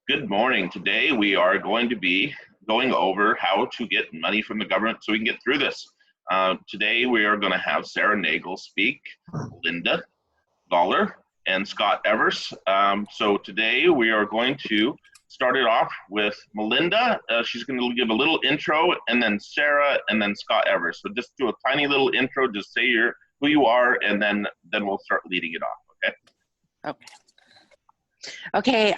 Good morning. Today we are going to be going over how to get money from the government so we can get through this. Today we are going to have Sarah Nagel speak, Linda Dollar, and Scott Evers. So today we are going to start it off with Melinda. She's going to give a little intro, and then Sarah, and then Scott Evers. So just do a tiny little intro, just say who you are, and then we'll start leading it off, okay? Okay,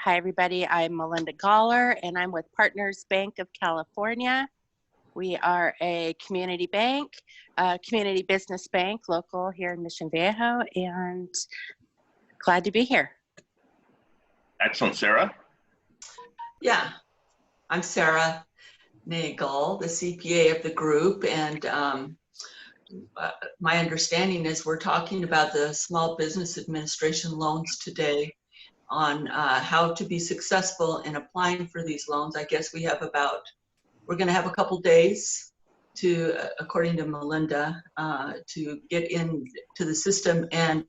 hi everybody, I'm Melinda Goller and I'm with Partners Bank of California. We are a community bank, community business bank, local here in Mission Viejo, and glad to be here. Excellent. Sarah? Yeah, I'm Sarah Nagel, the CPA of the group, and my understanding is we're talking about the Small Business Administration loans today, on how to be successful in applying for these loans. I guess we're going to have a couple days to, according to Melinda, to get into the system and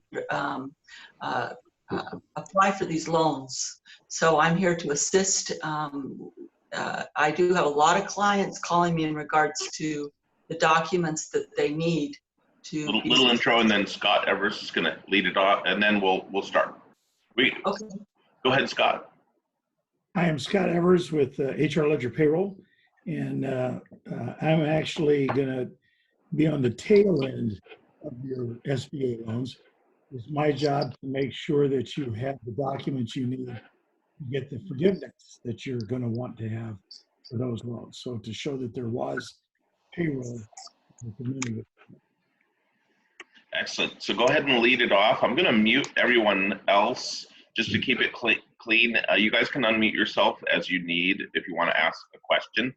apply for these loans. So I'm here to assist. I do have a lot of clients calling me in regards to the documents that they need to little intro, and then Scott Evers is going to lead it off, and then we'll start. Okay. Go ahead, Scott. I am Scott Evers with HR Ledger Payroll, and I'm actually going to be on the tail end of your SBA loans. It's my job to make sure that you have the documents you need to get the forgiveness that you're going to want to have for those loans. So to show that there was payroll in the community. Excellent. So go ahead and lead it off. I'm going to mute everyone else just to keep it clean. You guys can unmute yourself as you need if you want to ask a question.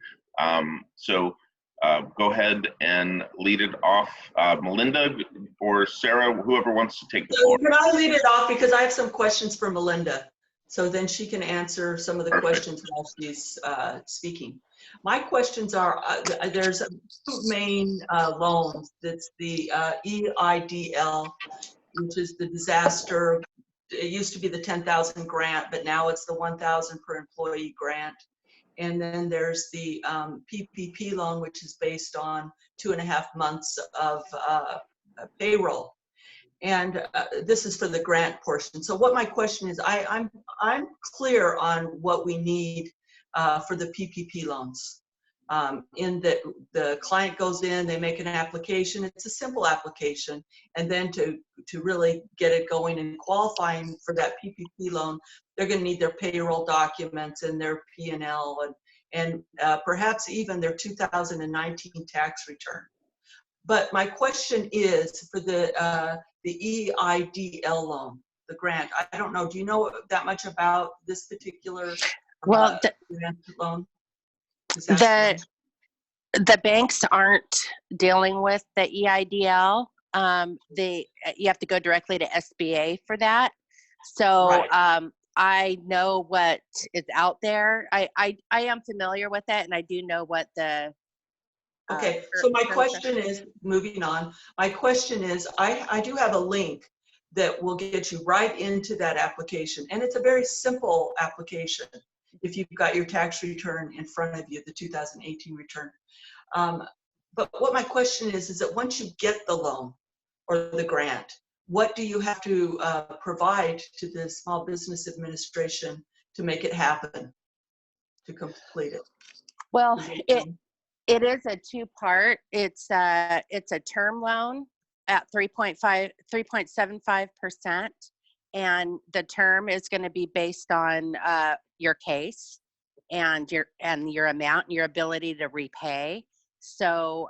Go ahead and lead it off. Melinda or Sarah, whoever wants to take the floor. Can I lead it off, because I have some questions for Melinda, so then she can answer some of the questions while she's speaking. My questions are, there's two main loans. It's the EIDL, which is the disaster. It used to be the 10,000 grant, but now it's the 1,000 per employee grant. And then there's the PPP loan, which is based on 2.5 months of payroll. And this is for the grant portion. So what my question is, I'm clear on what we need for the PPP loans. In that the client goes in, they make an application. It's a simple application, and then to really get it going and qualifying for that PPP loan, they're going to need their payroll documents and their P&L and perhaps even their 2019 tax return. But my question is for the EIDL loan, the grant. I don't know. Do you know that much about this particular grant loan? The banks aren't dealing with the EIDL. You have to go directly to SBA for that. So right. I know what is out there. I am familiar with it, and I do know what the okay. So my question is, moving on, my question is, I do have a link that will get you right into that application, and it's a very simple application if you've got your tax return in front of you, the 2018 return. But what my question is that once you get the loan or the grant, what do you have to provide to the Small Business Administration to make it happen, to complete it? Well, it is a two-part. It's a term loan at 3.75%, and the term is going to be based on your case and your amount and your ability to repay. So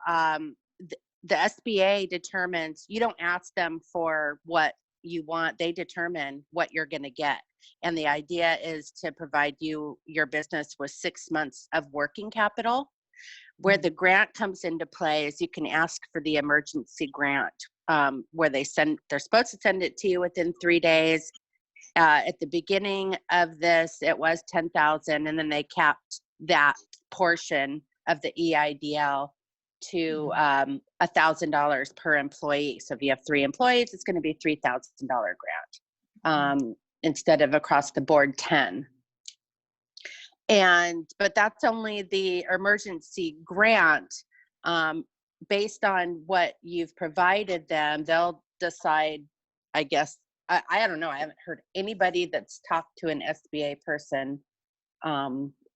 the SBA determines, you don't ask them for what you want, they determine what you're going to get. And the idea is to provide your business with 6 months of working capital. Where the grant comes into play is you can ask for the emergency grant, where they're supposed to send it to you within 3 days. At the beginning of this, it was 10,000, and then they capped that portion of the EIDL to $1,000 per employee. So if you have 3 employees, it's going to be $3,000 grant instead of across the board 10. But that's only the emergency grant. Based on what you've provided them, they'll decide, I guess. I don't know. I haven't heard anybody that's talked to an SBA person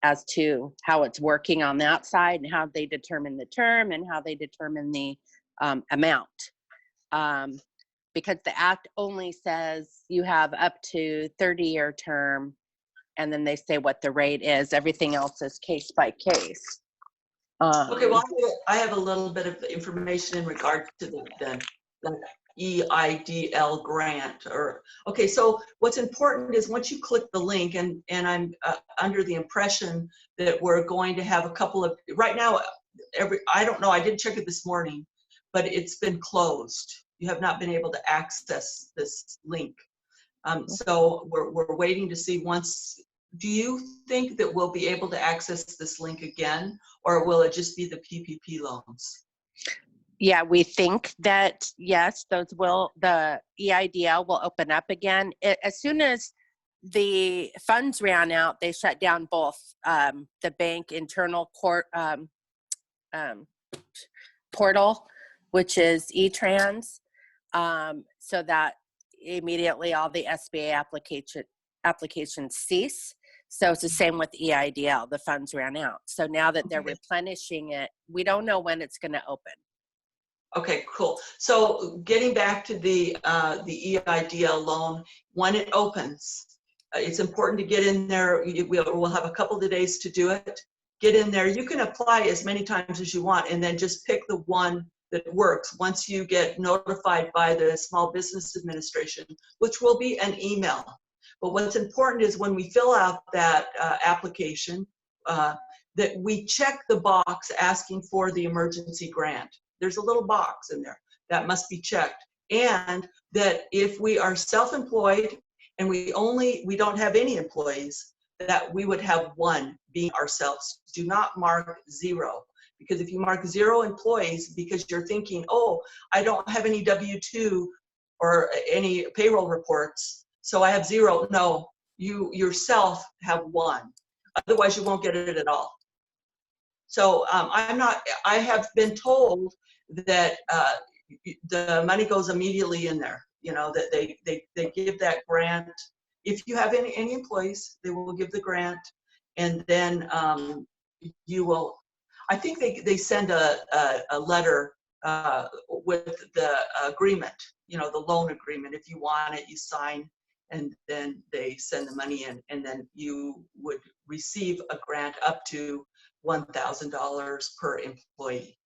as to how it's working on that side and how they determine the term and how they determine the amount. Because the act only says you have up to 30-year term, and then they say what the rate is. Everything else is case by case. Okay, well, I have a little bit of information in regard to the EIDL grant. Okay, so what's important is once you click the link, and I'm under the impression that we're going to have a couple of, right now, I don't know, I didn't check it this morning, but it's been closed. You have not been able to access this link. So we're waiting to see once. Do you think that we'll be able to access this link again, or will it just be the PPP loans? Yeah, we think that, yes, the EIDL will open up again. As soon as the funds ran out, they shut down both the bank internal portal, which is eTrans, so that immediately all the SBA applications cease. So it's the same with EIDL. The funds ran out. So now that they're replenishing it, we don't know when it's going to open. Okay, cool. So getting back to the EIDL loan, when it opens, it's important to get in there. We'll have a couple of days to do it. Get in there. You can apply as many times as you want, and then just pick the one that works once you get notified by the Small Business Administration, which will be an email. But what's important is when we fill out that application, that we check the box asking for the emergency grant. There's a little box in there that must be checked. And that if we are self-employed and we don't have any employees, that we would have one being ourselves. Do not mark 0. Because if you mark 0 employees because you're thinking, oh, I don't have any W-2 or any payroll reports, so I have 0. No, you yourself have 1. Otherwise, you won't get it at all. So I have been told that the money goes immediately in there. You know, that they give that grant. If you have any employees, they will give the grant, and then you will. I think they send a letter with the agreement. You know, the loan agreement. If you want it, you sign, and then they send the money in, and then you would receive a grant up to $1,000 per employee.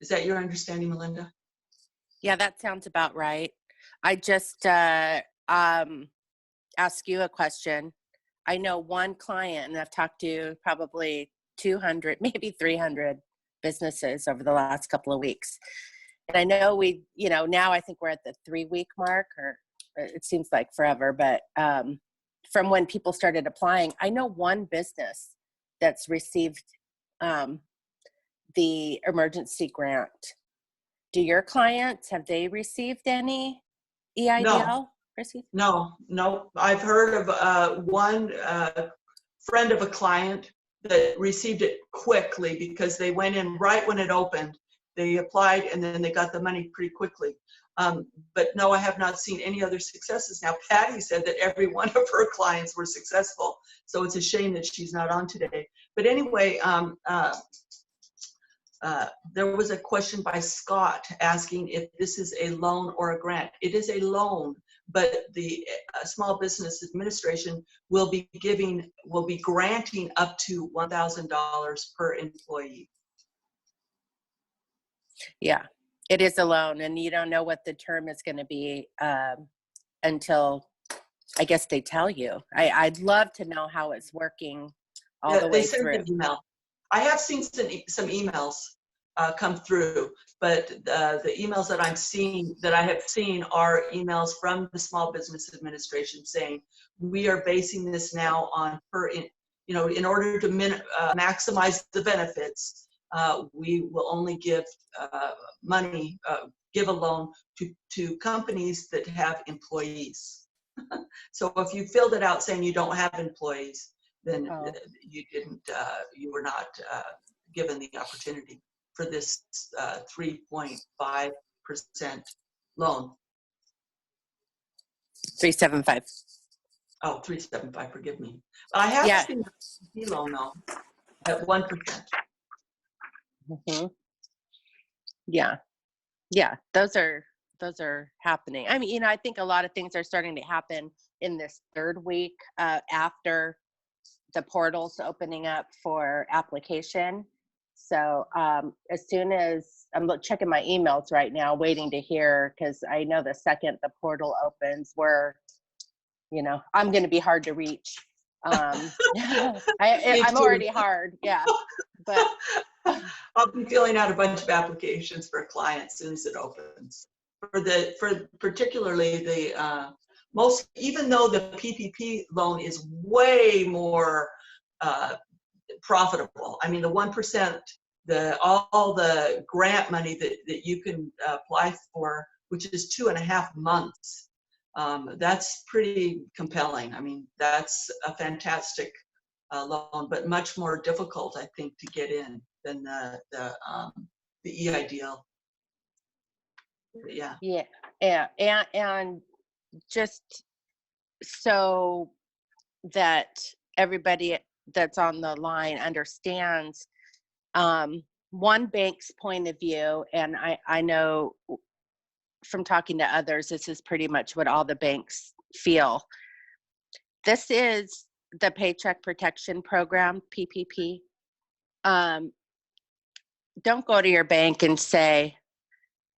Is that your understanding, Melinda? Yeah, that sounds about right. I just ask you a question. I know one client, and I've talked to probably 200, maybe 300 businesses over the last couple of weeks. And I know now I think we're at the 3-week mark, or it seems like forever, but from when people started applying, I know one business that's received the emergency grant. Do your clients, have they received any EIDL? No. I've heard of one friend of a client that received it quickly because they went in right when it opened. They applied and then they got the money pretty quickly. But no, I have not seen any other successes. Now, Patty said that every one of her clients were successful, so it's a shame that she's not on today. But anyway, there was a question by Scott asking if this is a loan or a grant. It is a loan, but the Small Business Administration will be granting up to $1,000 per employee. Yeah, it is a loan, and you don't know what the term is going to be until, I guess, they tell you. I'd love to know how it's working all the way through. They send an email. I have seen some emails come through, but the emails that I have seen are emails from the Small Business Administration saying we are basing this now on in order to maximize the benefits. We will only give money, give a loan to companies that have employees. So if you filled it out saying you don't have employees, then Oh. you were not given the opportunity for this 3.5% loan. 375. Oh, 375, forgive me. But I have Yeah. seen a PPP loan though, at 1%. Mhm. Yeah. Yeah. Those are happening. I mean, you know, I think a lot of things are starting to happen in this third week after the portals opening up for application. So as soon as I'm checking my emails right now, waiting to hear, because I know the second the portal opens, you know, I'm going to be hard to reach. I'm already hard. Yeah. But I'll be filling out a bunch of applications for a client as soon as it opens. For particularly the even though the PPP loan is way more profitable. I mean, the 1%, all the grant money that you can apply for, which is 2.5 months. That's pretty compelling. I mean, that's a fantastic loan, but much more difficult, I think, to get in than the EIDL. Yeah. yeah, and just so that everybody that's on the line understands one bank's point of view, and I know from talking to others, this is pretty much what all the banks feel. This is the Paycheck Protection Program, PPP. Don't go to your bank and say,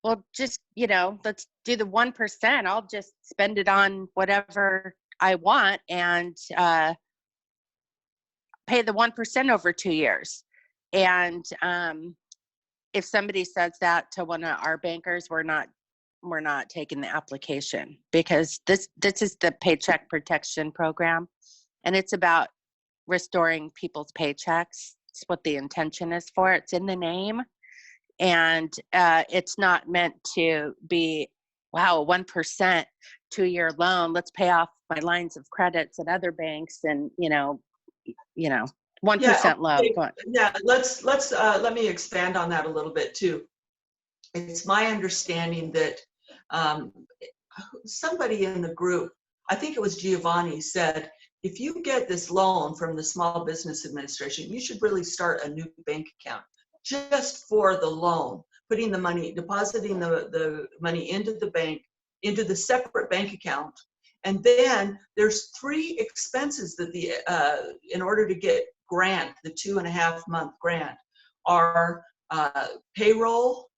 well, just, you know, let's do the 1%. I'll just spend it on whatever I want and pay the 1% over 2 years. And if somebody says that to one of our bankers, we're not taking the application, because this is the Paycheck Protection Program, and it's about restoring people's paychecks. It's what the intention is for. It's in the name. And it's not meant to be, wow, 1% 2-year loan. Let's pay off my lines of credits at other banks, and 1% loan. Okay. Go on. Yeah, let me expand on that a little bit too. It's my understanding that somebody in the group, I think it was Giovanni, said, if you get this loan from the Small Business Administration, you should really start a new bank account just for the loan, putting the money, depositing the money into the bank, into the separate bank account. And then there's 3 expenses that in order to get grant, the 2.5-month grant, are payroll,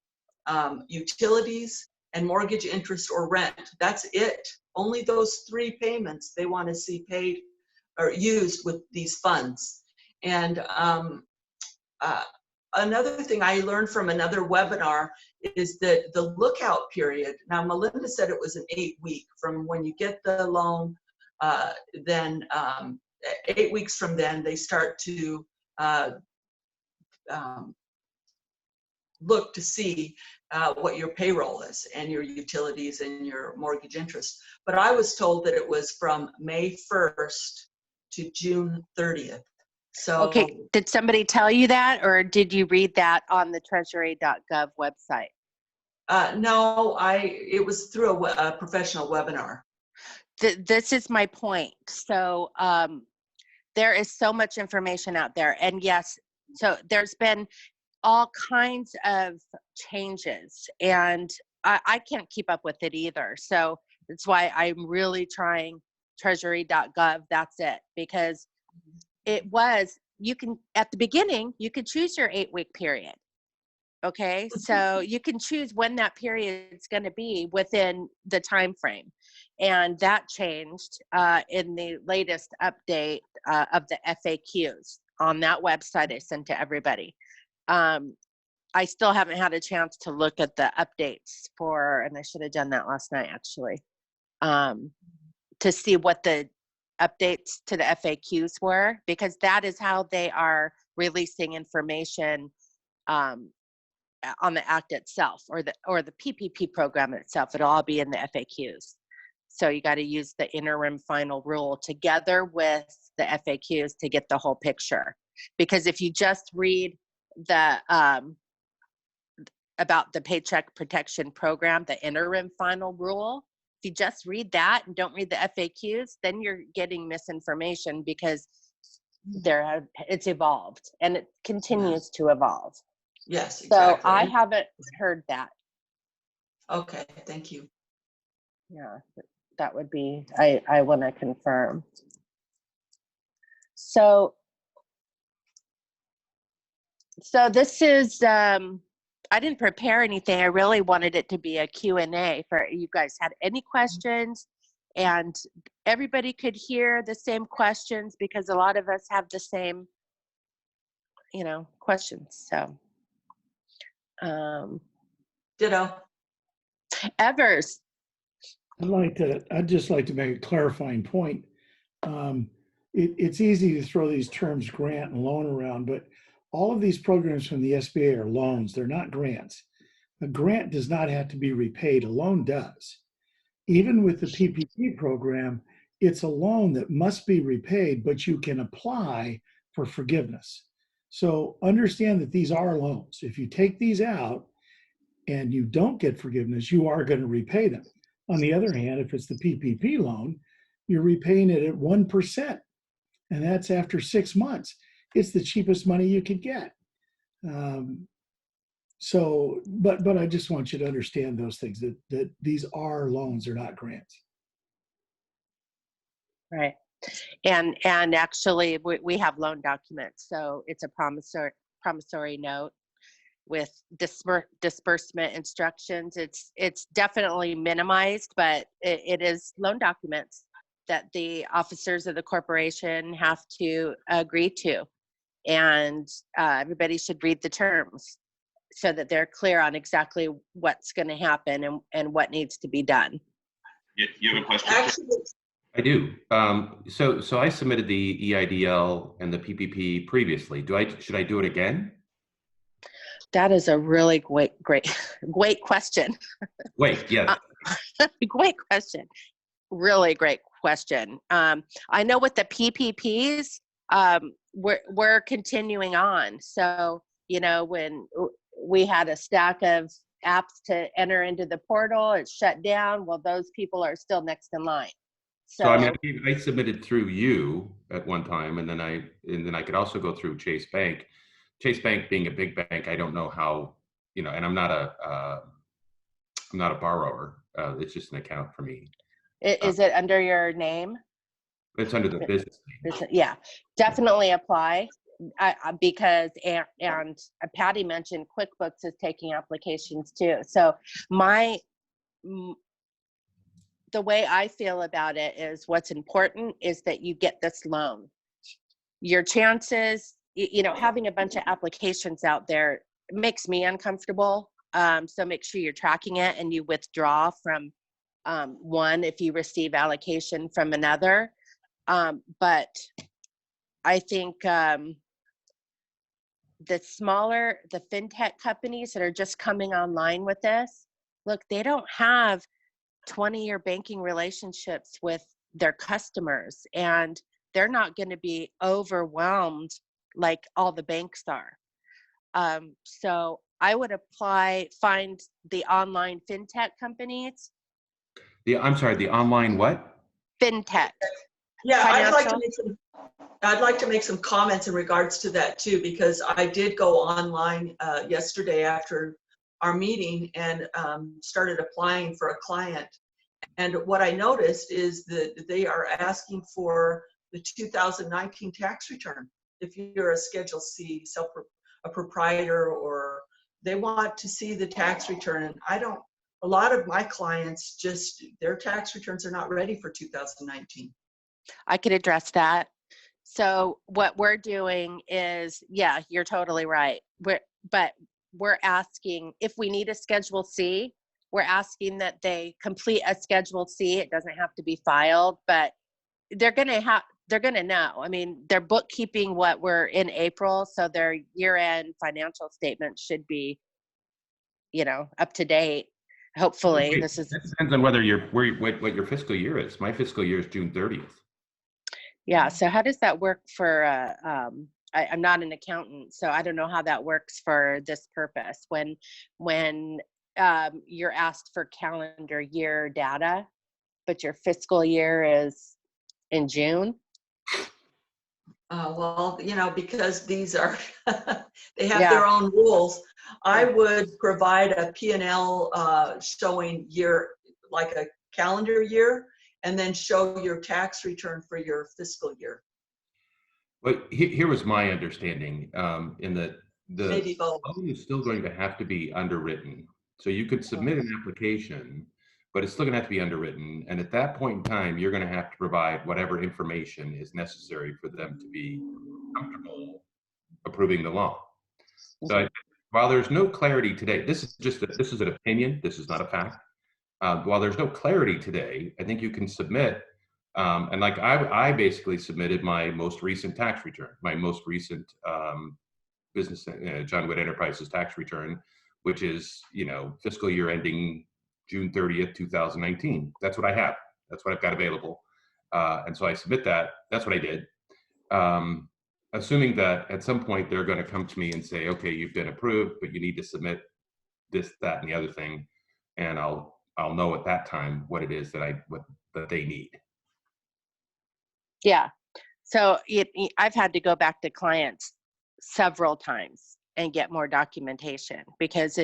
utilities, and mortgage interest or rent. That's it. Only those 3 payments they want to see paid or used with these funds. And another thing I learned from another webinar is that the lookout period, now Melinda said it was an 8-week from when you get the loan, then 8 weeks from then they start to look to see what your payroll is and your utilities and your mortgage interest. But I was told that it was from May 1st to June 30th. So, Okay, did somebody tell you that, or did you read that on the treasury.gov website? no, it was through a professional webinar. This is my point. So there is so much information out there, and yes, so there's been all kinds of changes, and I can't keep up with it either. So that's why I'm really trying treasury.gov. That's it, because you can, at the beginning, you could choose your 8-week period. Okay, so you can choose when that period is going to be within the time frame, and that changed in the latest update of the FAQs on that website I sent to everybody. I still haven't had a chance to look at the updates and I should have done that last night actually, to see what the updates to the FAQs were, because that is how they are releasing information on the act itself, or the PPP program itself. It'll all be in the FAQs. So you got to use the interim final rule together with the FAQs to get the whole picture. Because if you just read the about the Paycheck Protection Program, the interim final rule, if you just read that and don't read the FAQs, then you're getting misinformation, because it's evolved and it continues to evolve. Yes, exactly. So I haven't heard that. Okay, thank you. Yeah, that would be, I want to confirm. So this is, I didn't prepare anything. I really wanted it to be a Q&A for you guys had any questions, and everybody could hear the same questions, because a lot of us have the same, questions. So, Ditto. Evers. I'd just like to make a clarifying point. It's easy to throw these terms grant and loan around, but all of these programs from the SBA are loans. They're not grants. A grant does not have to be repaid. A loan does. Even with the PPP program, it's a loan that must be repaid, but you can apply for forgiveness. So understand that these are loans. If you take these out and you don't get forgiveness, you are going to repay them. On the other hand, if it's the PPP loan, you're repaying it at 1%, and that's after 6 months. It's the cheapest money you could get. But I just want you to understand those things, that these are loans, they're not grants. Right. And actually we have loan documents. So it's a promissory note with disbursement instructions. It's definitely minimized, but it is loan documents that the officers of the corporation have to agree to. And everybody should read the terms so that they're clear on exactly what's going to happen and what needs to be done. You have a question? Actually, I do. So I submitted the EIDL and the PPP previously. Should I do it again? That is a really great question. Wait, yeah. Great question. Really great question. I know with the PPPs, we're continuing on. So, when we had a stack of apps to enter into the portal, it shut down. Well, those people are still next in line. So I mean, I submitted through you at one time, and then I could also go through Chase Bank. Chase Bank being a big bank, I don't know how, and I'm not a borrower. It's just an account for me. Is it under your name? It's under the business name. Yeah, definitely apply. Because and Patty mentioned QuickBooks is taking applications too. So the way I feel about it is, what's important is that you get this loan. Your chances, having a bunch of applications out there makes me uncomfortable. So make sure you're tracking it and you withdraw from one if you receive allocation from another. But I think the fintech companies that are just coming online with this, look, they don't have 20-year banking relationships with their customers, and they're not going to be overwhelmed like all the banks are. So I would find the online fintech companies. I'm sorry, the online what? Fintech. yeah, Financial. I'd like to make some comments in regards to that too, because I did go online yesterday after our meeting and started applying for a client. And what I noticed is that they are asking for the 2019 tax return. If you're a Schedule C, a proprietor, or they want to see the tax return. And a lot of my clients, their tax returns are not ready for 2019. I could address that. So what we're doing is, yeah, you're totally right. But we're asking, if we need a Schedule C, we're asking that they complete a Schedule C. It doesn't have to be filed, but they're going to know. I mean, they're bookkeeping what we're in April, so their year-end financial statement should be, up to date. Hopefully, It depends on what your fiscal year is. My fiscal year is June 30th. Yeah. So how does that work for, I'm not an accountant, so I don't know how that works for this purpose. When you're asked for calendar year data, but your fiscal year is in June. Well, because these are, they have Yeah. their own rules. I Yeah. would provide a P&L showing year, like a calendar year, and then show your tax return for your fiscal year. But here was my understanding, in that the Maybe both. loan is still going to have to be underwritten. So you could submit an application, but it's still going to have to be underwritten. And at that point in time, you're going to have to provide whatever information is necessary for them to be comfortable approving the loan. So while there's no clarity today, this is an opinion. This is not a fact. While there's no clarity today, I think you can submit. And like I basically submitted my most recent tax return, my most recent business, John Witt Enterprises tax return, which is, fiscal year ending June 30th, 2019. That's what I have. That's what I've got available. And so I submit that. That's what I did. Assuming that at some point they're going to come to me and say, okay, you've been approved, but you need to submit this, that, and the other thing. And I'll know at that time what it is that they need. Yeah. So I've had to go back to clients several times and get more documentation, because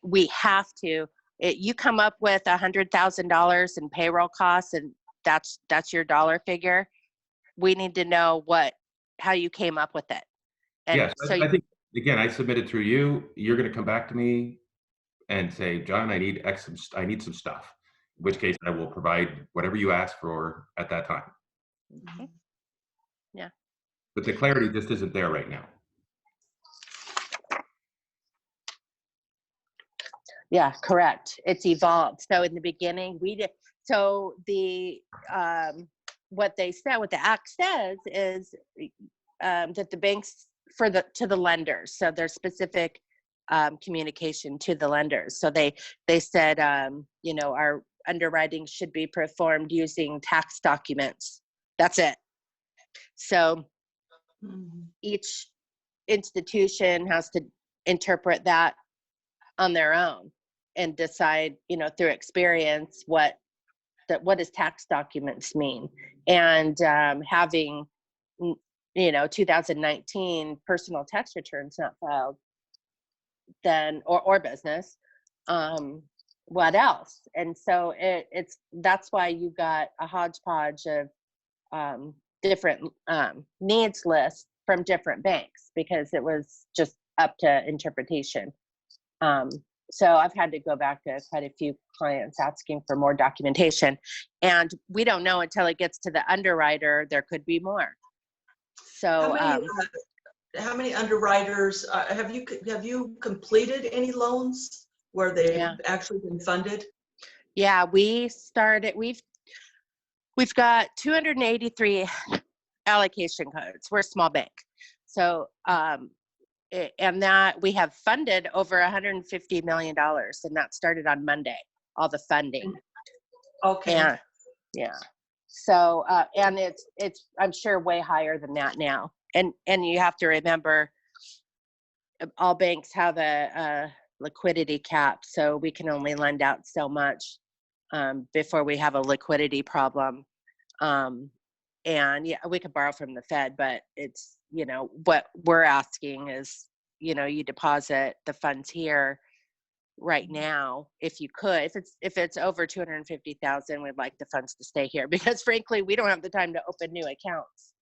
we have to. You come up with $100,000 in payroll costs, and that's your dollar figure. We need to know how you came up with it. And yes, so I think, again, I submitted through you. You're going to come back to me and say, John, I need some stuff. In which case, I will provide whatever you ask for at that time. Okay. Yeah. But the clarity just isn't there right now. Yeah, correct. It's evolved. So in the beginning, we did. So what the act says is that the banks to the lenders. So there's specific communication to the lenders. So they said, our underwriting should be performed using tax documents. That's it. So each institution has to interpret that on their own and decide, through experience, what does tax documents mean. And having 2019 personal tax returns not filed, then or business, what else? And so that's why you got a hodgepodge of different needs lists from different banks, because it was just up to interpretation. So I've had to go back to quite a few clients asking for more documentation, and we don't know until it gets to the underwriter. There could be more. So how many underwriters have you completed any loans where they've actually been funded? Yeah, we've got 283 allocation codes. We're a small bank. So and that we have funded over $150 million, and that started on Monday, all the funding. Okay. And yeah. So and it's I'm sure way higher than that now. And you have to remember, all banks have a liquidity cap, so we can only lend out so much before we have a liquidity problem. And yeah, we could borrow from the Fed, but it's, what we're asking is, you deposit the funds here right now, if you could. If it's over 250,000, we'd like the funds to stay here, because frankly, we don't have the time to open new accounts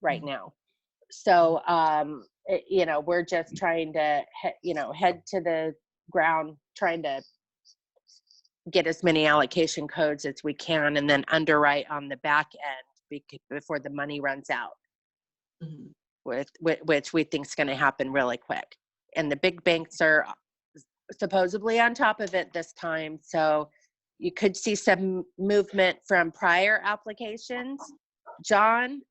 right now. So, we're just trying to, head to the ground, trying to get as many allocation codes as we can, and then underwrite on the back end before the money runs out, which we think is going to happen really quick. And the big banks are supposedly on top of it this time. So you could see some movement from prior applications. John,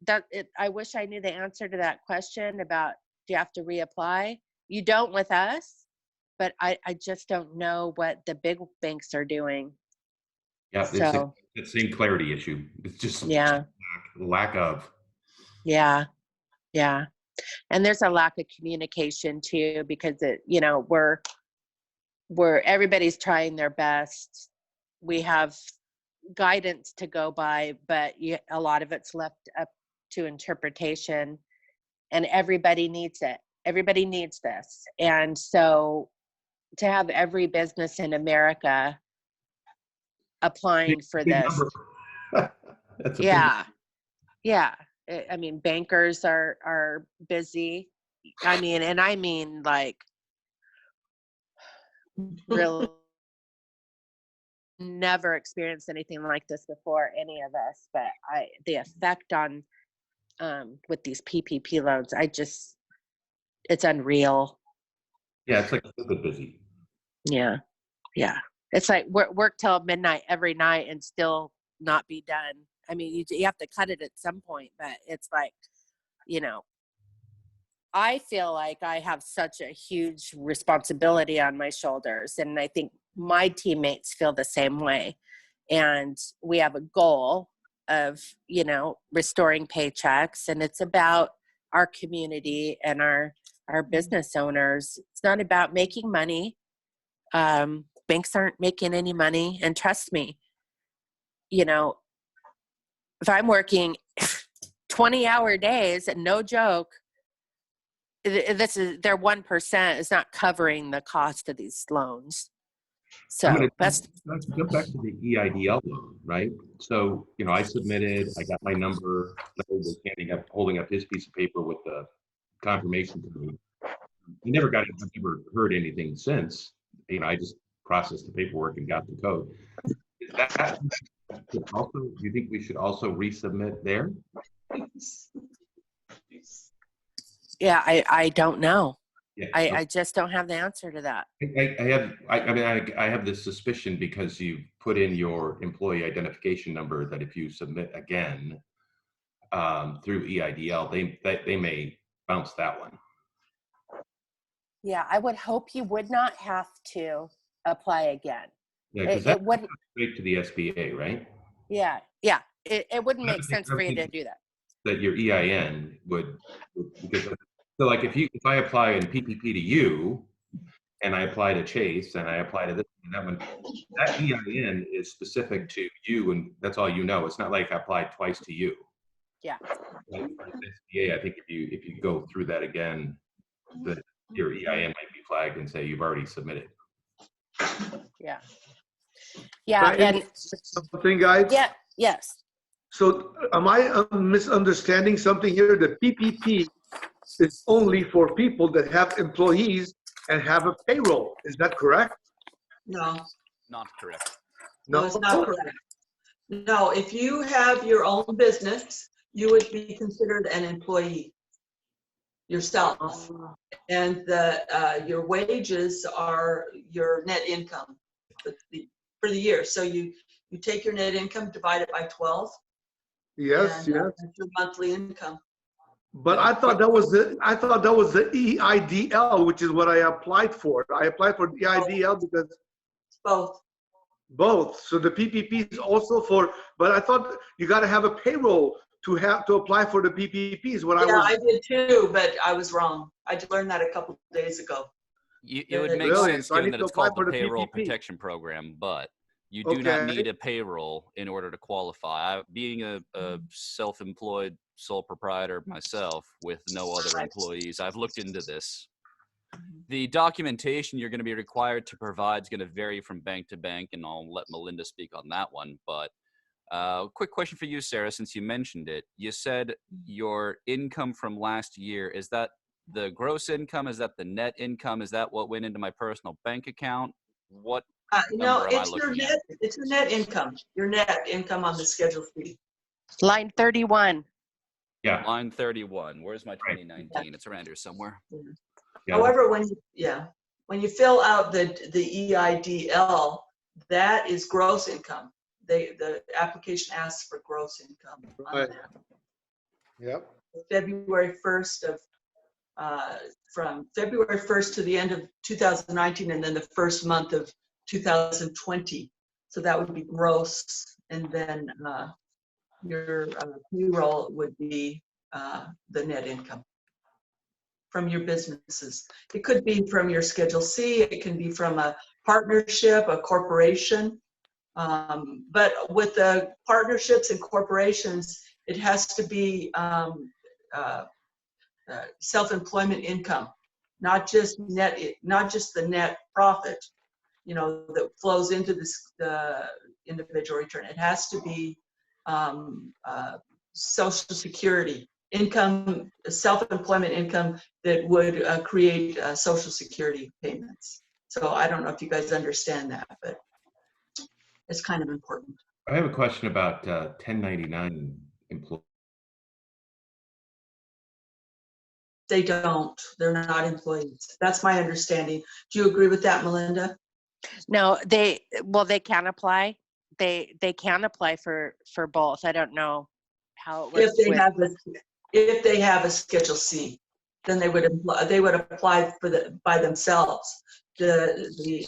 I wish I knew the answer to that question about, do you have to reapply? You don't with us, but I just don't know what the big banks are doing. Yeah, it's So, the same clarity issue. It's just yeah, lack of. yeah, yeah. And there's a lack of communication too, because everybody's trying their best. We have guidance to go by, but a lot of it's left up to interpretation, and everybody needs it. Everybody needs this. And so to have every business in America applying for Big this, number. That's a big. yeah, yeah. I mean, bankers are busy. I mean like really never experienced anything like this before, any of us, but the effect on with these PPP loans, it's unreal. Yeah, it's like stupid busy. Yeah, yeah. It's like work till midnight every night and still not be done. I mean, you have to cut it at some point, but it's like, I feel like I have such a huge responsibility on my shoulders, and I think my teammates feel the same way. And we have a goal of, restoring paychecks, and it's about our community and our business owners. It's not about making money. Banks aren't making any money, and trust me, if I'm working 20-hour days, and no joke, this is their 1% is not covering the cost of these loans. So let's go back to the EIDL loan, right? So, I submitted, I got my number, Larry was holding up his piece of paper with the confirmation to me. He never got it, I've never heard anything since. I just processed the paperwork and got the code. Is that also, do you think we should also resubmit there? yeah, I don't know. Yeah, I just don't have the answer to that. I have this suspicion because you put in your employee identification number that if you submit again through EIDL, they may bounce that one. Yeah, I would hope you would not have to apply again. Yeah, because It would. Straight to the SBA, right? Yeah. It wouldn't make sense for you to do that. That your EIN would because so like if I apply in PPP to you, and I apply to Chase, and I apply to this and that one, that EIN is specific to you, and that's all you know. It's not like I applied twice to you. Yeah. Like SBA, I think if you go through that again, your EIN might be flagged and say you've already submitted. Yeah. Yeah. And something, guys? yeah. Yes. So am I misunderstanding something here? The PPP is only for people that have employees and have a payroll. Is that correct? No, Not correct. no, it's not correct. No, if you have your own business, you would be considered an employee yourself. And your wages are your net income for the year. So you take your net income, divide it by 12. Yes, and, yes. That's your monthly income. But I thought that was the EIDL, which is what I applied for. I applied for the EIDL because It's both. both. So the PPP is also for, but I thought you got to have a payroll to apply for the PPPs. I did too, but I was wrong. I learned that a couple of days ago. It would make Really? sense So I given need that to it's apply called for the the Payroll PPP. Protection Program, but you do not Okay. need a payroll in order to qualify. Being a self-employed sole proprietor myself with no other employees, I've looked into this. The documentation you're going to be required to provide is going to vary from bank to bank, and I'll let Melinda speak on that one. But quick question for you, Sarah, since you mentioned it. You said your income from last year, is that the gross income? Is that the net income? Is that what went into my personal bank account? What No, number am I it's your looking net. at? It's your net income. Your net income on the schedule fee. Line 31. Yeah. Line 31. Where's my 2019? It's around here somewhere. Yeah. However, when you fill out the EIDL, that is gross income. The application asks for gross income. On Right. that. Yep. February 1st from February 1st to the end of 2019, and then the first month of 2020. So that would be gross, and then your payroll would be the net income from your businesses. It could be from your Schedule C, it can be from a partnership, a corporation. But with the partnerships and corporations, it has to be self-employment income, not just the net profit, that flows into the individual return. It has to be Social Security income, self-employment income that would create Social Security payments. So I don't know if you guys understand that, but it's kind of important. I have a question about 1099 employees. They don't. They're not employees. That's my understanding. Do you agree with that, Melinda? No, they can apply. They can apply for both. I don't know how it works. If they have a Schedule C, then they would apply by themselves. Is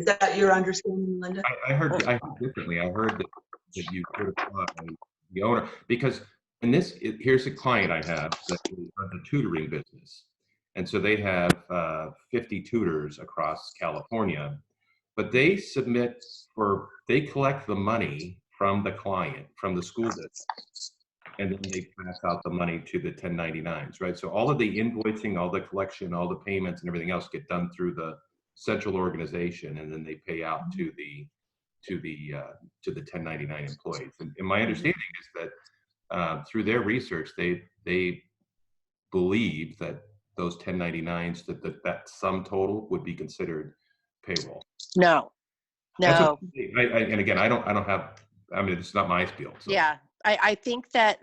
that your understanding, Melinda? I heard differently. I heard that you could apply the owner, because here's a client I have that runs a tutoring business. And so they have 50 tutors across California, but they collect the money from the client, from the school district, and then they pass out the money to the 1099s, right? So all of the invoicing, all the collection, all the payments and everything else get done through the central organization, and then they pay out to the 1099 employees. And my understanding is that through their research, they believe that those 1099s, that sum total would be considered payroll. No. And again, I don't have. I mean, it's not my spiel. So. Yeah, I think that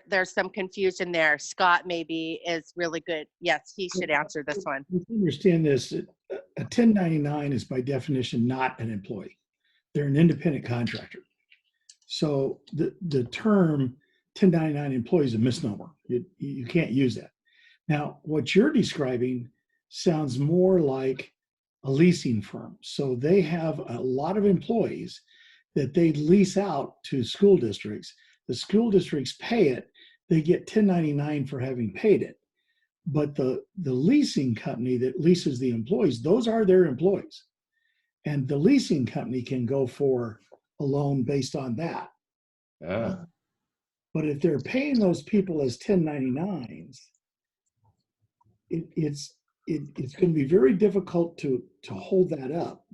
there's some confusion there. Scott maybe is really good. Yes, he should answer this one. You understand this? A 1099 is by definition not an employee. They're an independent contractor. So the term 1099 employee is a misnomer. You can't use that. Now, what you're describing sounds more like a leasing firm. So they have a lot of employees that they lease out to school districts. The school districts pay it. They get 1099 for having paid it. But the leasing company that leases the employees, those are their employees. And the leasing company can go for a loan based on that. Yeah. But if they're paying those people as 1099s, it's going to be very difficult to hold that up.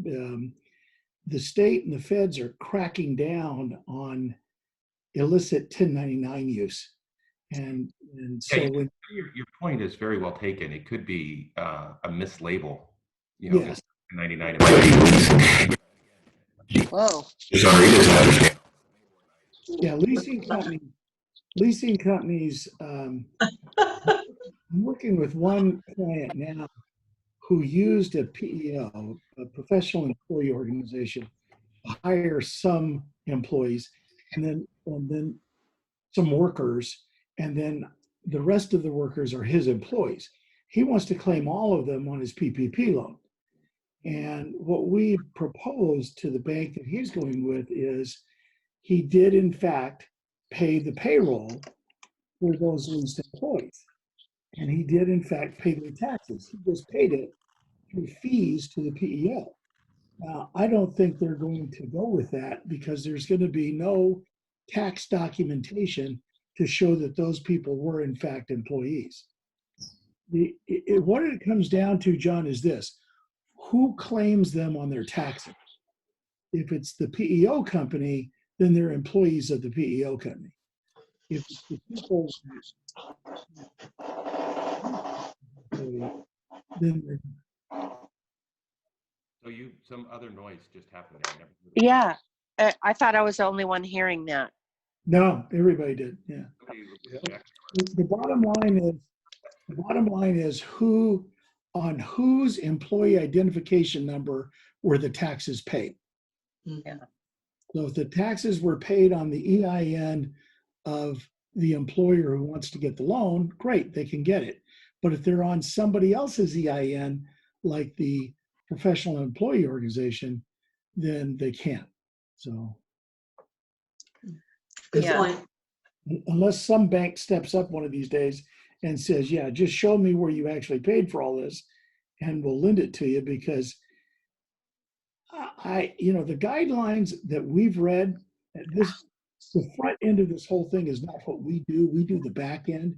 The state and the feds are cracking down on illicit 1099 use. And so when your point is very well taken. It could be a mislabel, yes. 99. Whoa. Yeah, leasing companies. I'm working with one client now who used a PEO, a professional employee organization, to hire some employees, and then some workers, and then the rest of the workers are his employees. He wants to claim all of them on his PPP loan. And what we proposed to the bank that he's going with is he did in fact pay the payroll for those leased employees. And he did in fact pay their taxes. He just paid it through fees to the PEO. Now, I don't think they're going to go with that because there's going to be no tax documentation to show that those people were in fact employees. What it comes down to, John, is this: who claims them on their taxes? If it's the PEO company, then they're employees of the PEO company. If it's the people, then they're. So some other noise just happened there. Yeah, I thought I was the only one hearing that. No, everybody did. Yeah. The bottom line is on whose employee identification number were the taxes paid. Yeah. So if the taxes were paid on the EIN of the employer who wants to get the loan, great, they can get it. But if they're on somebody else's EIN, like the professional employee organization, then they can't. So Good Yeah. point. unless some bank steps up one of these days and says, yeah, just show me where you actually paid for all this and we'll lend it to you, because the guidelines that we've read, the front end of this whole thing is not what we do. We do the back end.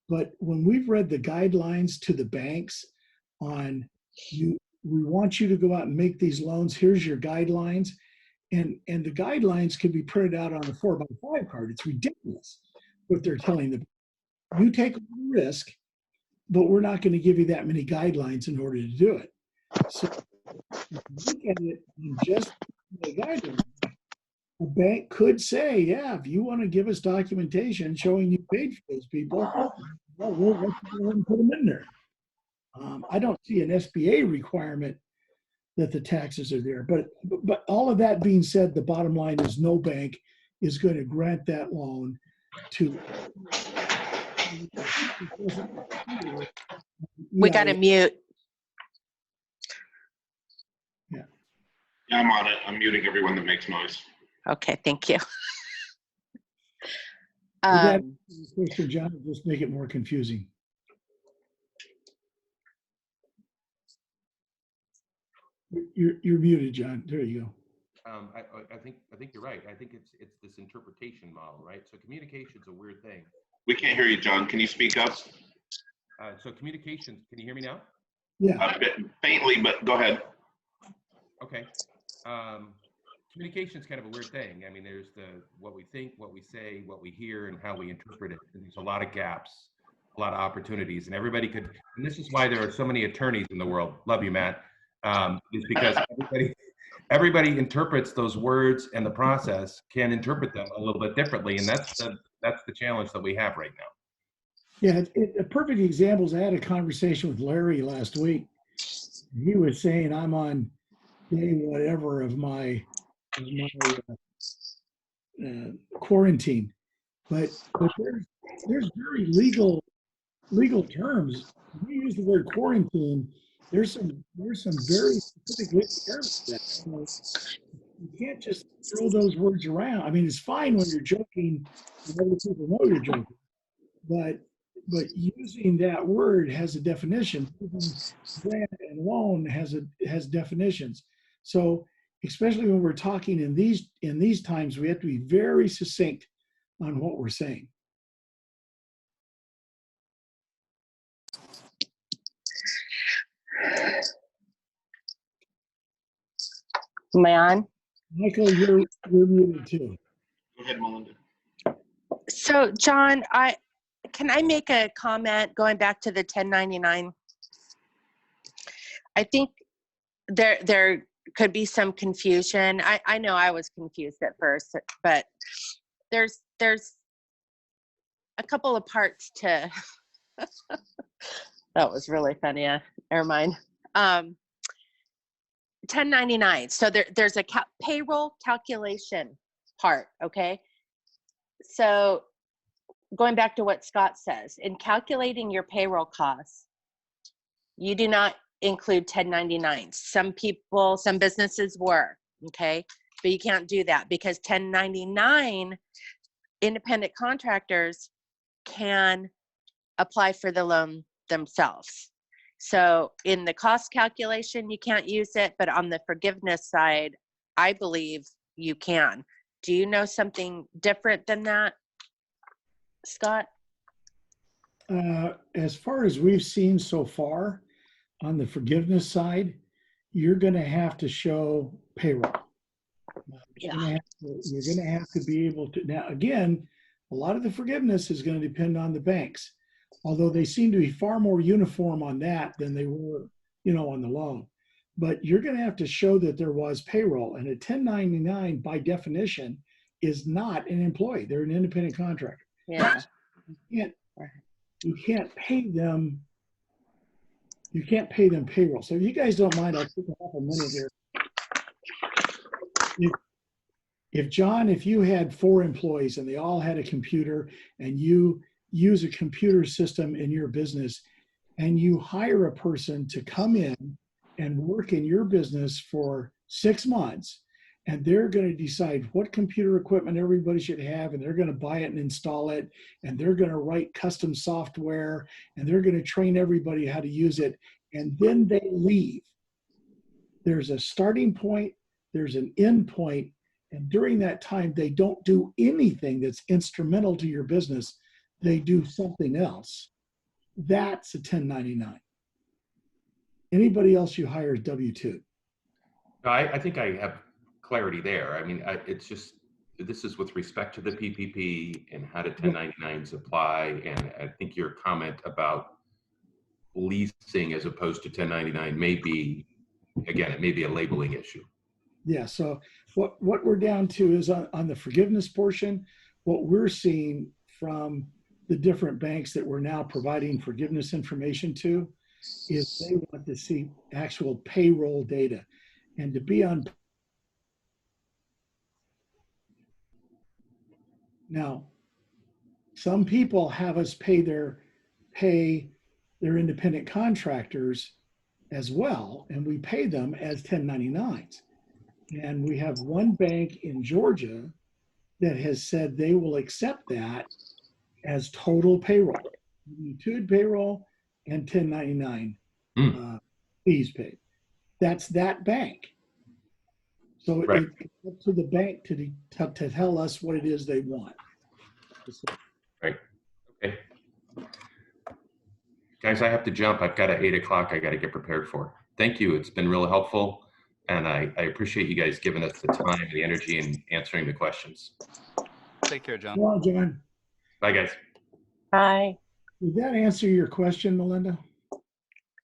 But when we've read the guidelines to the banks on we want you to go out and make these loans, here's your guidelines. And the guidelines could be printed out on a 4x5 card. It's ridiculous what they're telling them. You take a risk, but we're not going to give you that many guidelines in order to do it. So if you look at it in just the guidelines, a bank could say, yeah, if you want to give us documentation showing you paid for those people, well, we'll let you go ahead and put them in there. I don't see an SBA requirement that the taxes are there. But all of that being said, the bottom line is no bank is going to grant that loan to. We got to mute. Yeah, I'm on it. I'm muting everyone that makes noise. Okay, thank you. Question, John, just make it more confusing. You're muted, John. There you go. I think you're right. I think it's this interpretation model, right? So communication's a weird thing. We can't hear you, John. Can you speak up? So communications, can you hear me now? Yeah. A bit faintly, but go ahead. Okay. Communication is kind of a weird thing. I mean, there's what we think, what we say, what we hear, and how we interpret it. And there's a lot of gaps, a lot of opportunities, and everybody could. And this is why there are so many attorneys in the world. Love you, Matt. Is because everybody interprets those words, and the process can interpret them a little bit differently, and that's the challenge that we have right now. Yeah, a perfect example is I had a conversation with Larry last week. He was saying I'm on day whatever of my quarantine, but there's very legal terms. When you use the word quarantine, there's some very specific legal terms to that. So you can't just throw those words around. I mean, it's fine when you're joking and other people know you're joking, but using that word has a definition. Grant and loan has definitions. So especially when we're talking in these times, we have to be very succinct on what we're saying. Am I on? Michael, you're muted too. Go ahead, Melinda. So, John, can I make a comment going back to the 1099? I think there could be some confusion. I know I was confused at first, but there's a couple of parts to that was really funny. Never mind. 1099. So there's a payroll calculation part, okay? So going back to what Scott says, in calculating your payroll costs, you do not include 1099s. Some businesses were, okay? But you can't do that because 1099 independent contractors can apply for the loan themselves. So in the cost calculation, you can't use it, but on the forgiveness side, I believe you can. Do you know something different than that, Scott? As far as we've seen so far, on the forgiveness side, you're going to have to show payroll. You're going to have to be able to. Now, again, a lot of the forgiveness is going to depend on the banks, although they seem to be far more uniform on that than they were, on the loan. But you're going to have to show that there was payroll, and a 1099 by definition is not an employee. They're an independent contractor. Yeah. You can't pay them. You can't pay them payroll. So if you guys don't mind, I'll take a minute here. If you had 4 employees and they all had a computer, and you use a computer system in your business, and you hire a person to come in and work in your business for 6 months, and they're going to decide what computer equipment everybody should have, and they're going to buy it and install it, and they're going to write custom software, and they're going to train everybody how to use it, and then they leave. There's a starting point, there's an end point, and during that time, they don't do anything that's instrumental to your business. They do something else. That's a 1099. Anybody else you hire is W-2. I think I have clarity there. I mean, it's just, this is with respect to the PPP and how do 1099s apply. And I think your comment about leasing as opposed to 1099 may be, again, it may be a labeling issue. Yeah, so what we're down to is on the forgiveness portion, what we're seeing from the different banks that we're now providing forgiveness information to is they want to see actual payroll data. And to be on. Now, some people have us pay their independent contractors as well, and we pay them as 1099s. And we have one bank in Georgia that has said they will accept that as total payroll, W-2 payroll and 1099 fees paid. That's that bank. So Right. it's up to the bank to tell us what it is they want. Right. Okay. Guys, I have to jump. I've got an 8 o'clock I got to get prepared for. Thank you. It's been really helpful. And I appreciate you guys giving us the time and the energy and answering the questions. Take care, John. Well, John, Bye, guys. Hi. did that answer your question, Melinda?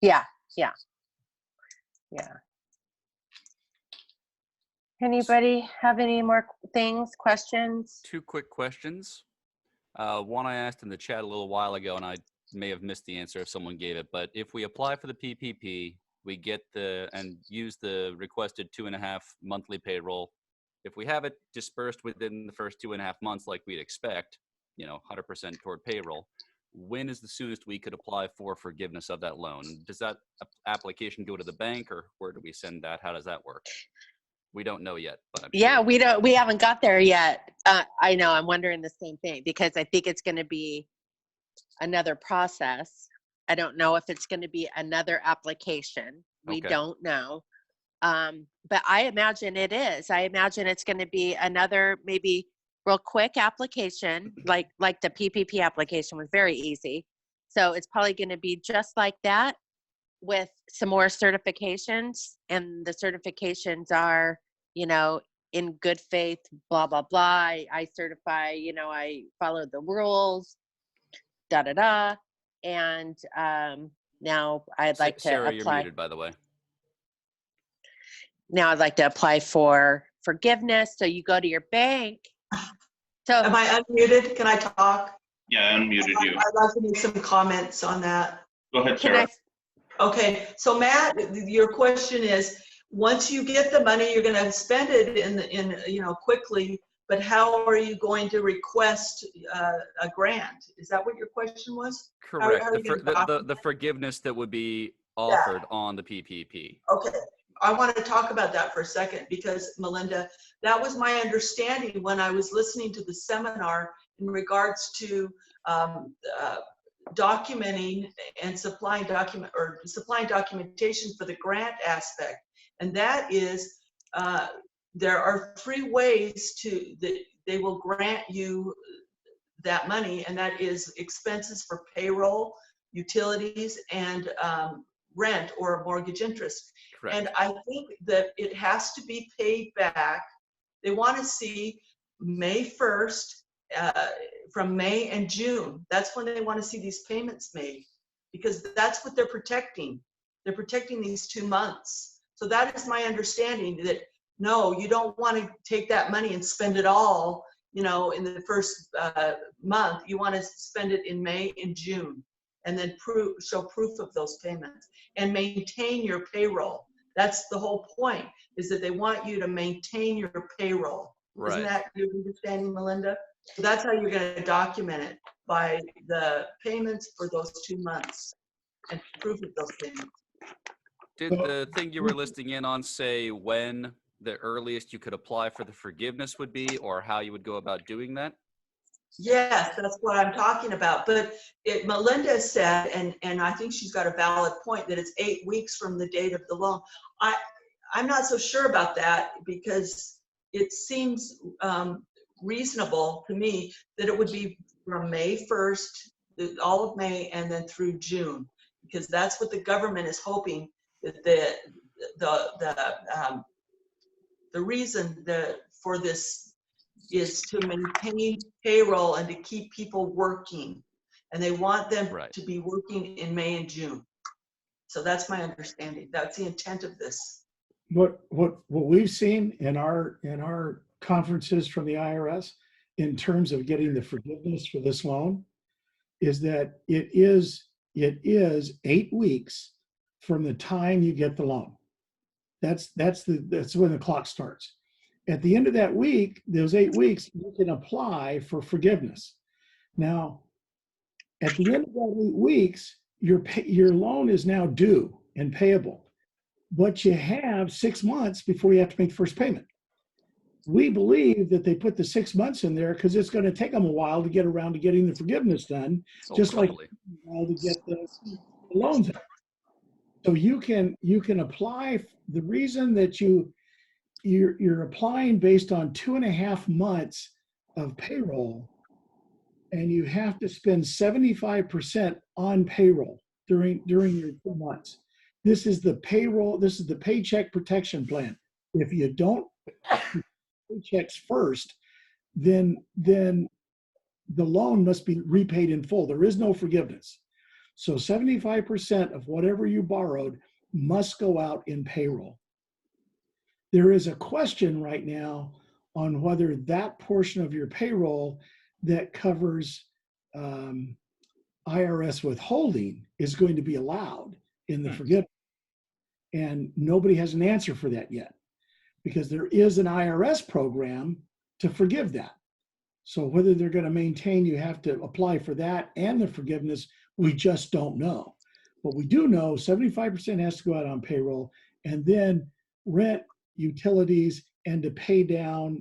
Yeah. Anybody have any more questions? 2 quick questions. One I asked in the chat a little while ago, and I may have missed the answer if someone gave it, but if we apply for the PPP, we get and use the requested 2.5 monthly payroll. If we have it dispersed within the first 2.5 months, like we'd expect, 100% toward payroll, when is the soonest we could apply for forgiveness of that loan? Does that application go to the bank, or where do we send that? How does that work? We don't know yet, but I'm Yeah, sure. we haven't got there yet. I know, I'm wondering the same thing because I think it's going to be another process. I don't know if it's going to be another application. We Okay. don't know. But I imagine it is. I imagine it's going to be another maybe real quick application, like the PPP application was very easy. So it's probably going to be just like that with some more certifications, and the certifications are, in good faith, blah, blah, blah. I certify, I followed the rules, da, da, da. And now I'd like to Sarah, apply. you're muted, by the way. Now I'd like to apply for forgiveness. So you go to your bank. So Am I unmuted? Can I talk? Yeah, I unmuted you. I'd like to make some comments on that. Go ahead, can Sarah. Okay, so Matt, your question is, once you get the money, you're going to spend it in quickly, but how are you going to request a grant? Is that what your question was? Correct. How are you gonna The forgiveness that would be offered on the PPP. Okay, I want to talk about that for a second because, Melinda, that was my understanding when I was listening to the seminar in regards to documenting and supplying documentation for the grant aspect. And that is, there are 3 ways that they will grant you that money, and that is expenses for payroll, utilities, and rent or mortgage interest. Correct. And I think that it has to be paid back. They want to see May 1st, from May and June. That's when they want to see these payments made, because that's what they're protecting. They're protecting these 2 months. So that is my understanding, that no, you don't want to take that money and spend it all, in the first month. You want to spend it in May and June, and then show proof of those payments and maintain your payroll. That's the whole point, is that they want you to maintain your payroll. Right. Isn't that your understanding, Melinda? So that's how you're going to document it, by the payments for those 2 months and proof of those payments. Did the thing you were listing in on say when the earliest you could apply for the forgiveness would be, or how you would go about doing that? Yes, that's what I'm talking about. But Melinda said, and I think she's got a valid point, that it's 8 weeks from the date of the loan. I'm not so sure about that, because it seems reasonable to me that it would be from May 1st, all of May, and then through June, because that's what the government is hoping, that the reason for this is to maintain payroll and to keep people working. And they want them Right. to be working in May and June. So that's my understanding. That's the intent of this. What we've seen in our conferences from the IRS in terms of getting the forgiveness for this loan is that it is 8 weeks from the time you get the loan. That's when the clock starts. At the end of that week, those 8 weeks, you can apply for forgiveness. Now, at the end of that 8 weeks, your loan is now due and payable, but you have 6 months before you have to make the first payment. We believe that they put the 6 months in there because it's going to take them a while to get around to getting the forgiveness done, just like Totally. a while to get the loans out. So you can apply. The reason that you're applying based on 2.5 months of payroll, and you have to spend 75% on payroll during your 2 months. This is the payroll. This is the Paycheck Protection Plan. If you don't paychecks first, then the loan must be repaid in full. There is no forgiveness. So 75% of whatever you borrowed must go out in payroll. There is a question right now on whether that portion of your payroll that covers IRS withholding is going to be allowed in the forgiveness. And nobody has an answer for that yet, because there is an IRS program to forgive that. So whether they're going to maintain you have to apply for that and the forgiveness, we just don't know. But we do know 75% has to go out on payroll, and then rent, utilities, and to pay down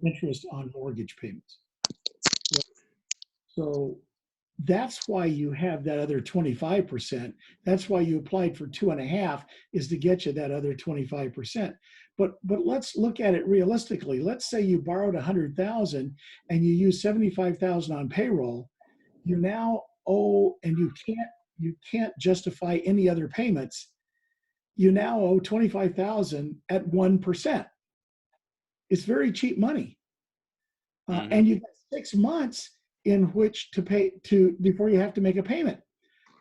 interest on mortgage payments. So that's why you have that other 25%. That's why you applied for 2.5, is to get you that other 25%. But let's look at it realistically. Let's say you borrowed 100,000 and you use 75,000 on payroll. You now owe, and you can't justify any other payments. You now owe 25,000 at 1%. It's very cheap money, and you got 6 months in which to pay before you have to make a payment.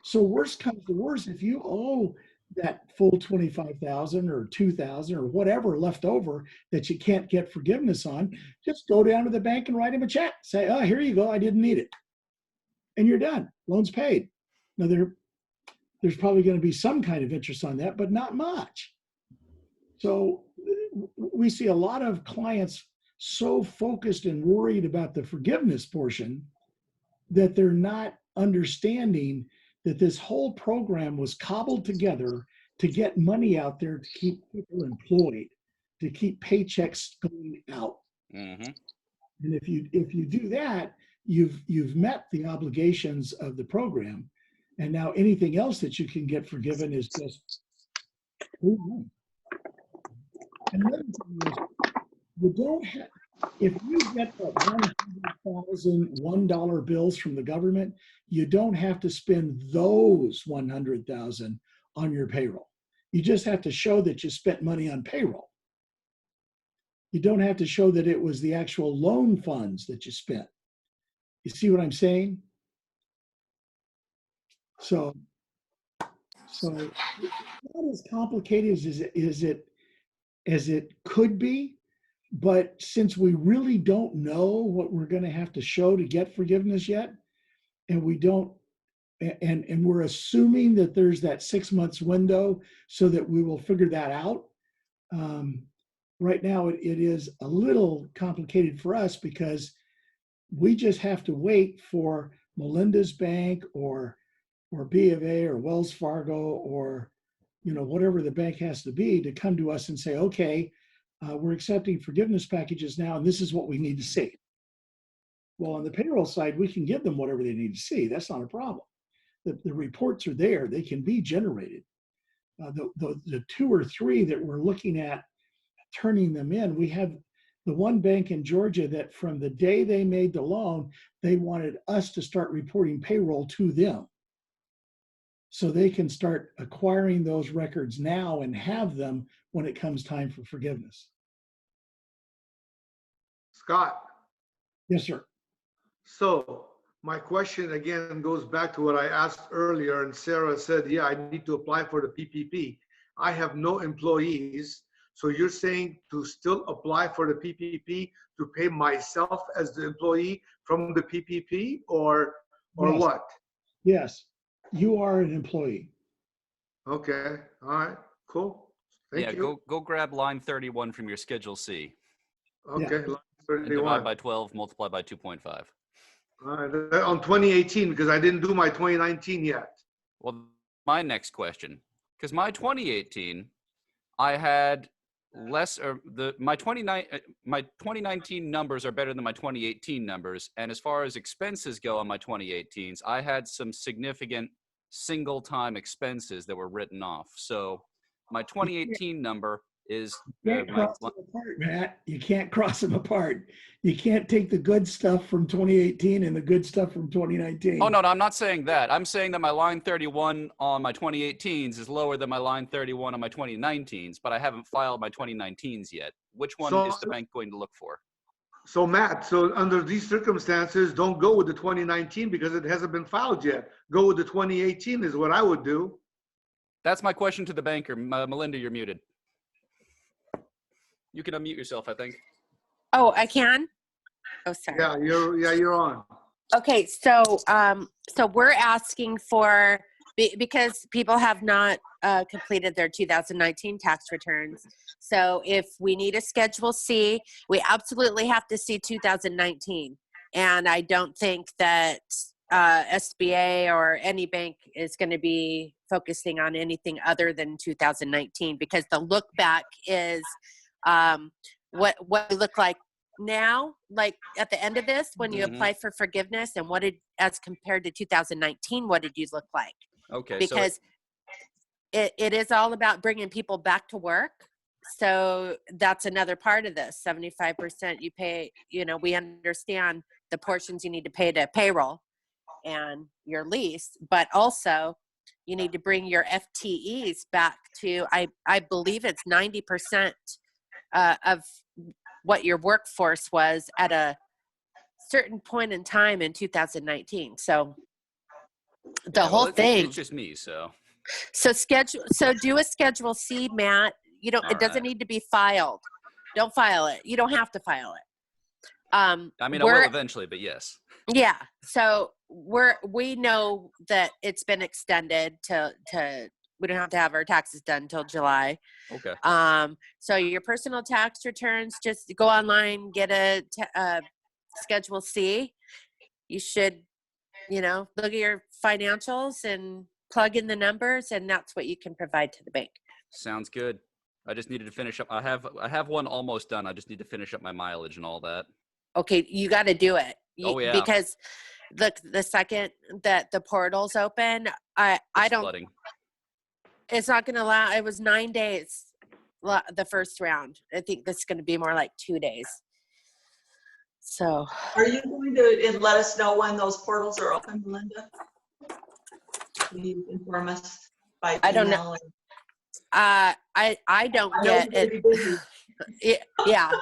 So worst comes to worst, if you owe that full 25,000 or 2,000 or whatever left over that you can't get forgiveness on, just go down to the bank and write them a check. Say, oh, here you go, I didn't need it. And you're done. Loan's paid. Now there's probably going to be some kind of interest on that, but not much. So we see a lot of clients so focused and worried about the forgiveness portion that they're not understanding that this whole program was cobbled together to get money out there to keep people employed, to keep paychecks going out. And if you do that, you've met the obligations of the program. And now anything else that you can get forgiven is just. And another thing is, you don't have, if you get the $100,000 bills from the government, you don't have to spend those 100,000 on your payroll. You just have to show that you spent money on payroll. You don't have to show that it was the actual loan funds that you spent. You see what I'm saying? So not as complicated as it could be, but since we really don't know what we're going to have to show to get forgiveness yet, and we don't, and we're assuming that there's that 6 months window so that we will figure that out. Right now, it is a little complicated for us because we just have to wait for Melinda's bank or B of A or Wells Fargo or whatever the bank has to be to come to us and say, okay, we're accepting forgiveness packages now, and this is what we need to see. Well, on the payroll side, we can give them whatever they need to see. That's not a problem. The reports are there. They can be generated. The 2 or 3 that we're looking at turning them in, we have the one bank in Georgia that from the day they made the loan, they wanted us to start reporting payroll to them. So they can start acquiring those records now and have them when it comes time for forgiveness. Scott, Yes, sir. so my question again goes back to what I asked earlier, and Sarah said, yeah, I need to apply for the PPP. I have no employees. So you're saying to still apply for the PPP to pay myself as the employee from the PPP, or Yes. what? Yes, you are an employee. Okay, all right, cool. Thank you. Go grab line 31 from your Schedule C Okay, line and 31. divide by 12, multiply by 2.5. All right, on 2018, because I didn't do my 2019 yet. Well, my next question, because my 2018, I had less, or my 2019 numbers are better than my 2018 numbers. And as far as expenses go on my 2018s, I had some significant single-time expenses that were written off. So my 2018 number is You can't cross them apart, Matt. You can't cross them apart. You can't take the good stuff from 2018 and the good stuff from 2019. Oh, no, I'm not saying that. I'm saying that my line 31 on my 2018s is lower than my line 31 on my 2019s, but I haven't filed my 2019s yet. Which one is the bank going to look for? So Matt, so under these circumstances, don't go with the 2019 because it hasn't been filed yet. Go with the 2018 is what I would do. That's my question to the banker. Melinda, you're muted. You can unmute yourself, I think. Oh, I can? Oh, sorry. Yeah, you're on. Okay, so so we're asking for, because people have not completed their 2019 tax returns. So if we need a Schedule C, we absolutely have to see 2019. And I don't think that SBA or any bank is going to be focusing on anything other than 2019, because the look back is what we look like now, like at the end of this, when you apply for forgiveness, and as compared to 2019, what did you look like? Okay. Because it is all about bringing people back to work. So that's another part of this. 75% you pay, we understand the portions you need to pay to payroll and your lease, but also you need to bring your FTEs back to, I believe it's 90% of what your workforce was at a certain point in time in 2019. So the whole thing. It's just me, so do a Schedule C, Matt. It doesn't need to be filed. Don't file it. You don't have to file it. I mean, I will eventually, but yes. Yeah. So we know that it's been extended to we don't have to have our taxes done until July. Okay. So your personal tax returns, just go online, get a Schedule C. You should, look at your financials and plug in the numbers, and that's what you can provide to the bank. Sounds good. I just needed to finish up. I have one almost done. I just need to finish up my mileage and all that. Okay, you got to do it. Oh yeah. Because the second that the portal's open, I don't. Flooding. It's not going to allow. It was 9 days, the first round. I think this is going to be more like 2 days. So. Are you going to let us know when those portals are open, Melinda? Will you inform us by email? I don't know. I don't get it. Yeah.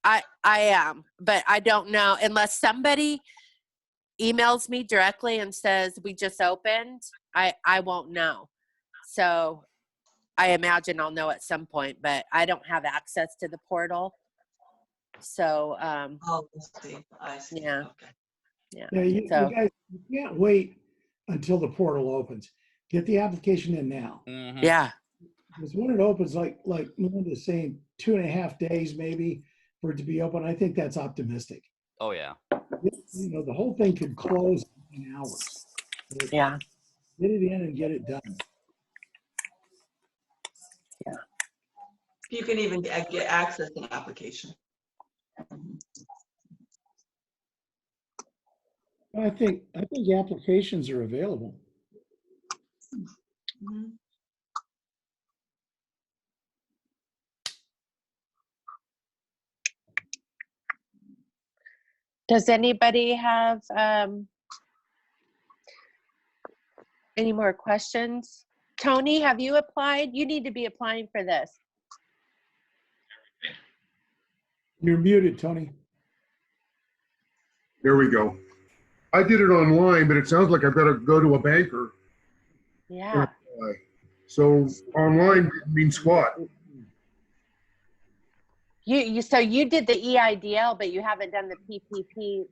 I am, but I don't know unless somebody emails me directly and says we just opened. I won't know. So I imagine I'll know at some point, but I don't have access to the portal. So I see. Yeah. Okay. Yeah, you guys, you can't wait until the portal opens. Get the application in now. Mm-hmm. Yeah. Because when it opens, like Melinda's saying, 2.5 days maybe for it to be open. I think that's optimistic. Oh yeah. The whole thing could close in hours. Yeah. Get it in and get it done. Yeah. If you can even get access an application. I think applications are available. Mhm. Does anybody have any more questions? Tony, have you applied? You need to be applying for this. You're muted, Tony. There we go. I did it online, but it sounds like I've got to go to a banker. Yeah. So online didn't mean squat. So you did the EIDL, but you haven't done the PPP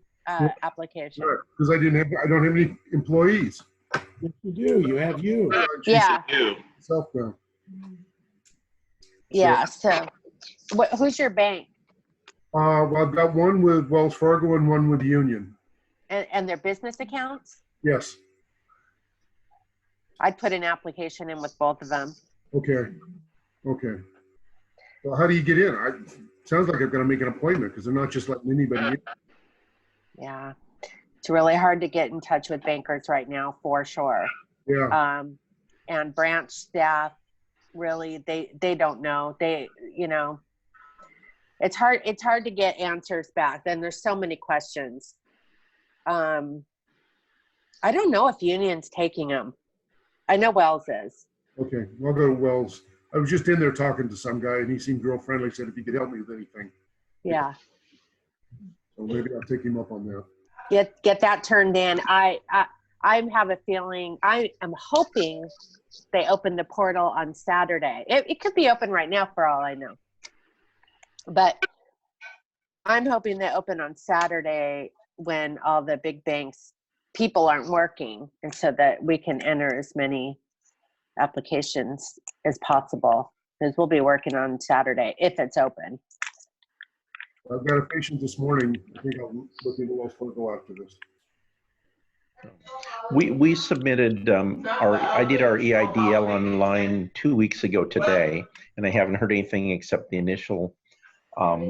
application. Because I don't have any employees. Yes, you do. You have you. Yeah. You. Self now. Yeah. So, who's your bank? Well, I've got one with Wells Fargo and one with Union. And their business accounts? Yes. I'd put an application in with both of them. Okay. Okay. Well, how do you get in? Sounds like I've got to make an appointment because they're not just letting anybody in. Yeah. It's really hard to get in touch with bankers right now, for sure. Yeah. And branch staff, really, they don't know. It's hard to get answers back. Then there's so many questions. I don't know if Union's taking them. I know Wells is. Okay. Well, I'll go to Wells. I was just in there talking to some guy and he seemed real friendly. Said if he could help me with anything. Yeah. So maybe I'll take him up on that. Get that turned in. I have a feeling, I am hoping they open the portal on Saturday. It could be open right now for all I know. But I'm hoping they open on Saturday when all the big banks, people aren't working, and so that we can enter as many applications as possible, because we'll be working on Saturday if it's open. I've got a patient this morning. I think I'll look into Wells Fargo after this. We submitted I did our EIDL online 2 weeks ago today, and I haven't heard anything except the initial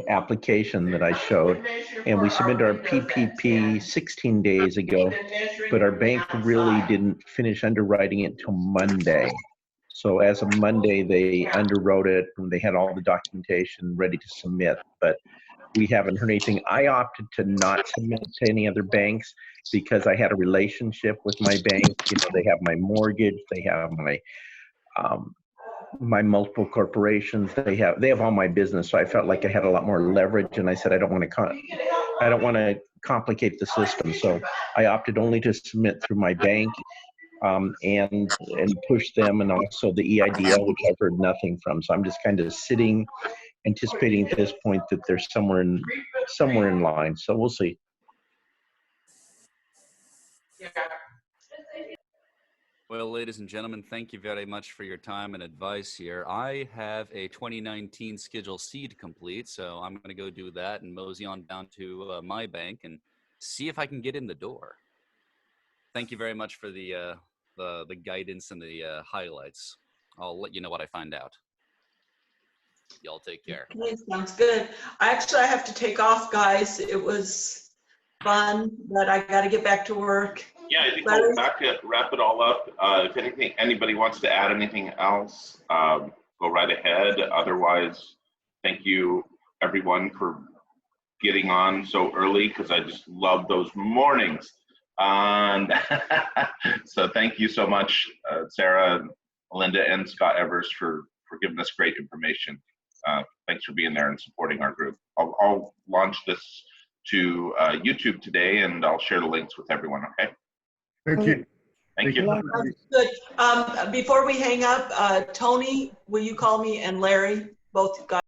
application that I showed, and we submitted our PPP 16 days ago, but our bank really didn't finish underwriting it till Monday. So as of Monday, they underwrote it and they had all the documentation ready to submit, but we haven't heard anything. I opted to not submit to any other banks because I had a relationship with my bank. You know, they have my mortgage, they have my my multiple corporations, they have all my business. So I felt like I had a lot more leverage, and I said I don't want to complicate the system. So I opted only to submit through my bank and push them, and also the EIDL, which I've heard nothing from. So I'm just kind of sitting, anticipating at this point that they're somewhere in line. So we'll see. Well, ladies and gentlemen, thank you very much for your time and advice here. I have a 2019 Schedule C to complete, so I'm going to go do that and mosey on down to my bank and see if I can get in the door. Thank you very much for the guidance and the highlights. I'll let you know what I find out. Y'all take care. Okay, sounds good. I have to take off, guys. It was fun, but I got to get back to work. Yeah, I think we'll wrap it all up. If anybody wants to add anything else, go right ahead. Otherwise, thank you everyone for getting on so early, because I just love those mornings. And so thank you so much, Sarah, Melinda, and Scott Evers for giving us great information. Thanks for being there and supporting our group. I'll launch this to YouTube today, and I'll share the links with everyone, okay? Thank you. Thank you. Good. Before we hang up, Tony, will you call me, and Larry, both guys?